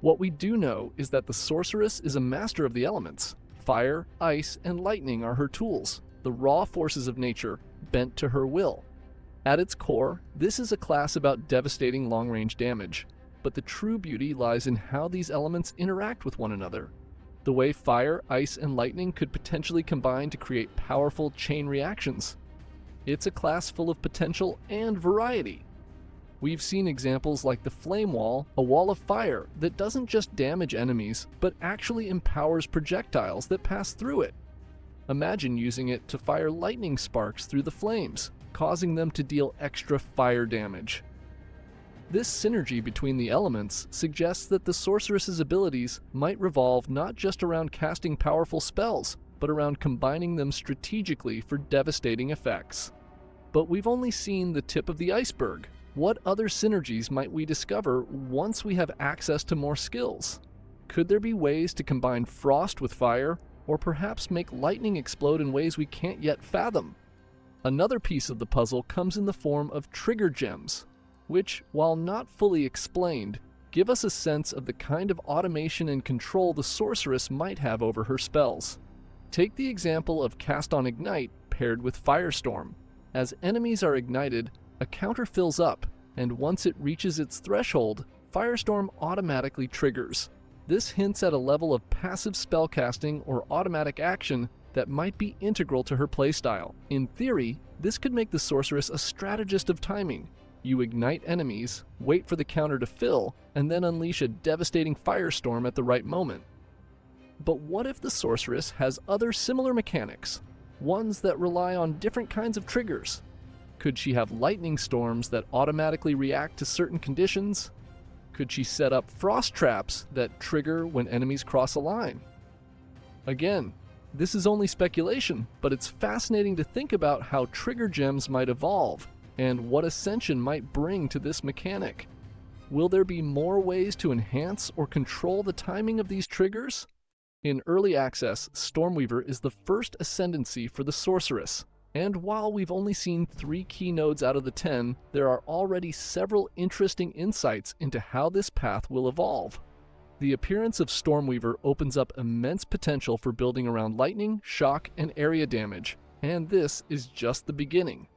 What we do know is that the Sorceress is a master of the elements. Fire, ice, and lightning are her tools, the raw forces of nature, bent to her will. At its core, this is a class about devastating long-range damage, but the true beauty lies in how these elements interact with one another. The way fire, ice, and lightning could potentially combine to create powerful chain reactions. It's a class full of potential and variety. We've seen examples like the Flame Wall, a wall of fire that doesn't just damage enemies, but actually empowers projectiles that pass through it. Imagine using it to fire lightning sparks through the flames, causing them to deal extra fire damage. This synergy between the elements suggests that the Sorceress's abilities might revolve not just around casting powerful spells, but around combining them strategically for devastating effects. But we've only seen the tip of the iceberg. What other synergies might we discover once we have access to more skills? Could there be ways to combine frost with fire, or perhaps make lightning explode in ways we can't yet fathom? Another piece of the puzzle comes in the form of trigger gems, which, while not fully explained, give us a sense of the kind of automation and control the Sorceress might have over her spells. Take the example of Cast on Ignite paired with Firestorm. As enemies are ignited, a counter fills up, and once it reaches its threshold, Firestorm automatically triggers. This hints at a level of passive spellcasting or automatic action that might be integral to her playstyle. In theory, this could make the Sorceress a strategist of timing. You ignite enemies, wait for the counter to fill, and then unleash a devastating firestorm at the right moment. But what if the Sorceress has other similar mechanics, ones that rely on different kinds of triggers? Could she have lightning storms that automatically react to certain conditions? Could she set up frost traps that trigger when enemies cross a line? Again, this is only speculation, but it's fascinating to think about how trigger gems might evolve and what Ascension might bring to this mechanic. Will there be more ways to enhance or control the timing of these triggers? In early access, Stormweaver is the first Ascendancy for the Sorceress, and while we've only seen 3 key nodes out of the 10, there are already several interesting insights into how this path will evolve. The appearance of Stormweaver opens up immense potential for building around lightning, shock, and area damage, and this is just the beginning.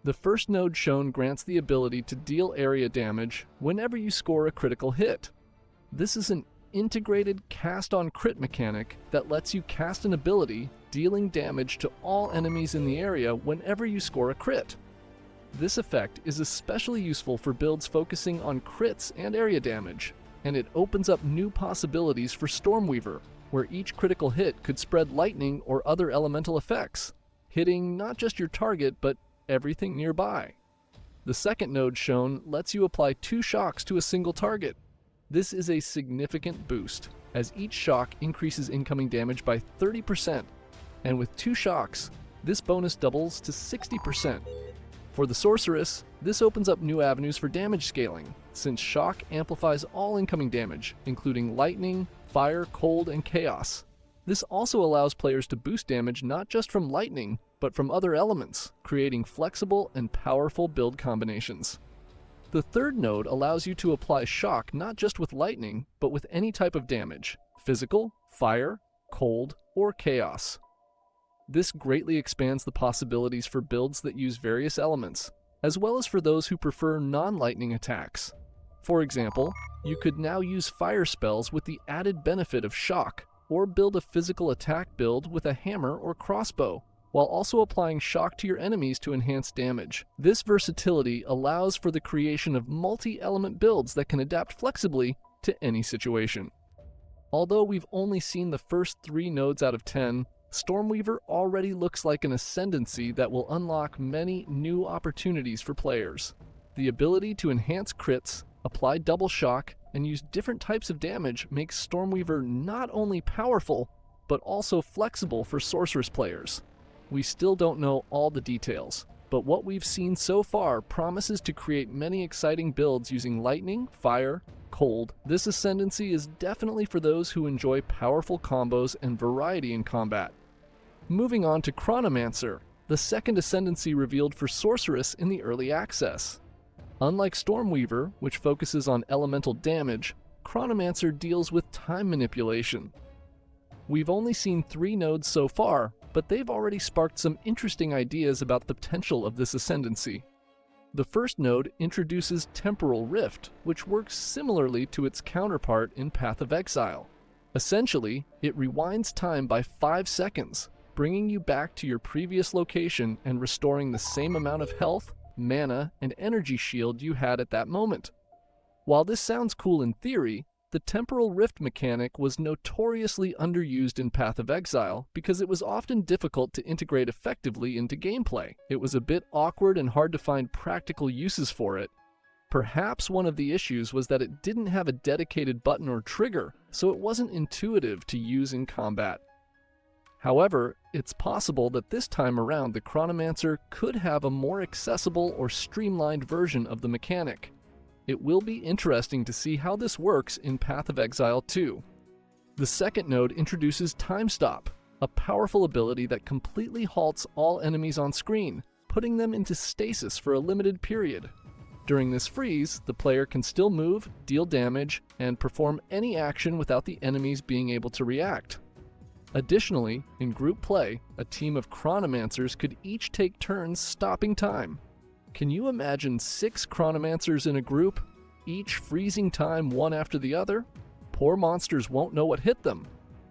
The first node shown grants the ability to deal area damage whenever you score a critical hit. This is an integrated cast-on-crit mechanic that lets you cast an ability, dealing damage to all enemies in the area whenever you score a crit. This effect is especially useful for builds focusing on crits and area damage, and it opens up new possibilities for Stormweaver, where each critical hit could spread lightning or other elemental effects, hitting not just your target but everything nearby. The second node shown lets you apply 2 shocks to a single target. This is a significant boost, as each shock increases incoming damage by 30%, and with 2 shocks, this bonus doubles to 60%. For the Sorceress, this opens up new avenues for damage scaling, since shock amplifies all incoming damage, including lightning, fire, cold, and chaos. This also allows players to boost damage not just from lightning, but from other elements, creating flexible and powerful build combinations. The third node allows you to apply shock not just with lightning, but with any type of damage: physical, fire, cold, or chaos. This greatly expands the possibilities for builds that use various elements, as well as for those who prefer non-lightning attacks. For example, you could now use fire spells with the added benefit of shock, or build a physical attack build with a hammer or crossbow, while also applying shock to your enemies to enhance damage. This versatility allows for the creation of multi-element builds that can adapt flexibly to any situation. Although we've only seen the first 3 nodes out of 10, Stormweaver already looks like an Ascendancy that will unlock many new opportunities for players. The ability to enhance crits, apply double shock, and use different types of damage makes Stormweaver not only powerful, but also flexible for Sorceress players. We still don't know all the details, but what we've seen so far promises to create many exciting builds using lightning, fire, cold. This Ascendancy is definitely for those who enjoy powerful combos and variety in combat. Moving on to Chronomancer, the second Ascendancy revealed for Sorceress in the early access. Unlike Stormweaver, which focuses on elemental damage, Chronomancer deals with time manipulation. We've only seen 3 nodes so far, but they've already sparked some interesting ideas about the potential of this ascendancy. The first node introduces Temporal Rift, which works similarly to its counterpart in Path of Exile. Essentially, it rewinds time by 5 seconds, bringing you back to your previous location and restoring the same amount of health, mana, and energy shield you had at that moment. While this sounds cool in theory, the Temporal Rift mechanic was notoriously underused in Path of Exile because it was often difficult to integrate effectively into gameplay. It was a bit awkward and hard to find practical uses for it. Perhaps one of the issues was that it didn't have a dedicated button or trigger, so it wasn't intuitive to use in combat. However, it's possible that this time around the Chronomancer could have a more accessible or streamlined version of the mechanic. It will be interesting to see how this works in Path of Exile 2. The second node introduces Time Stop, a powerful ability that completely halts all enemies on screen, putting them into stasis for a limited period. During this freeze, the player can still move, deal damage, and perform any action without the enemies being able to react. Additionally, in group play, a team of Chronomancers could each take turns stopping time. Can you imagine 6 Chronomancers in a group, each freezing time one after the other? Poor monsters won't know what hit them,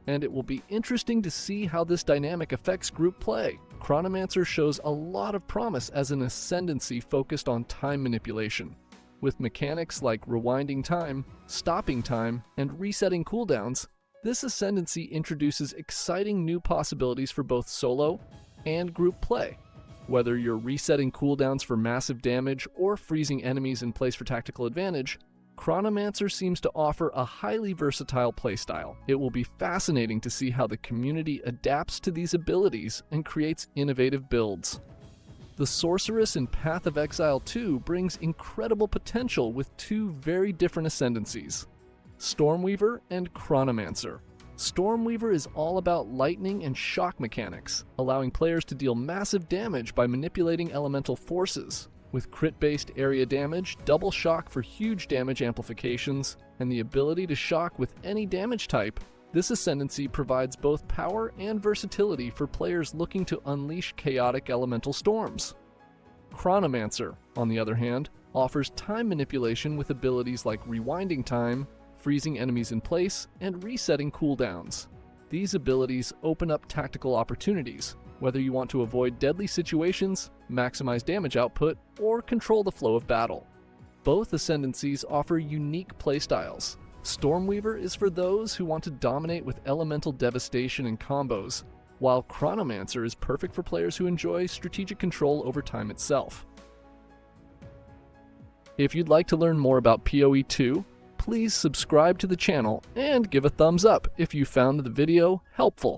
and it will be interesting to see how this dynamic affects group play. Chronomancer shows a lot of promise as an ascendancy focused on time manipulation. With mechanics like rewinding time, stopping time, and resetting cooldowns, this ascendancy introduces exciting new possibilities for both solo and group play. Whether you're resetting cooldowns for massive damage or freezing enemies in place for tactical advantage, Chronomancer seems to offer a highly versatile playstyle. It will be fascinating to see how the community adapts to these abilities and creates innovative builds. The Sorceress in Path of Exile 2 brings incredible potential with 2 very different ascendancies: Stormweaver and Chronomancer. Stormweaver is all about lightning and shock mechanics, allowing players to deal massive damage by manipulating elemental forces. With crit-based area damage, double shock for huge damage amplifications, and the ability to shock with any damage type, this ascendancy provides both power and versatility for players looking to unleash chaotic elemental storms. Chronomancer, on the other hand, offers time manipulation with abilities like rewinding time, freezing enemies in place, and resetting cooldowns. These abilities open up tactical opportunities, whether you want to avoid deadly situations, maximize damage output, or control the flow of battle. Both ascendancies offer unique playstyles. Stormweaver is for those who want to dominate with elemental devastation and combos, while Chronomancer is perfect for players who enjoy strategic control over time itself. If you'd like to learn more about PoE 2, please subscribe to the channel and give a thumbs up if you found the video helpful.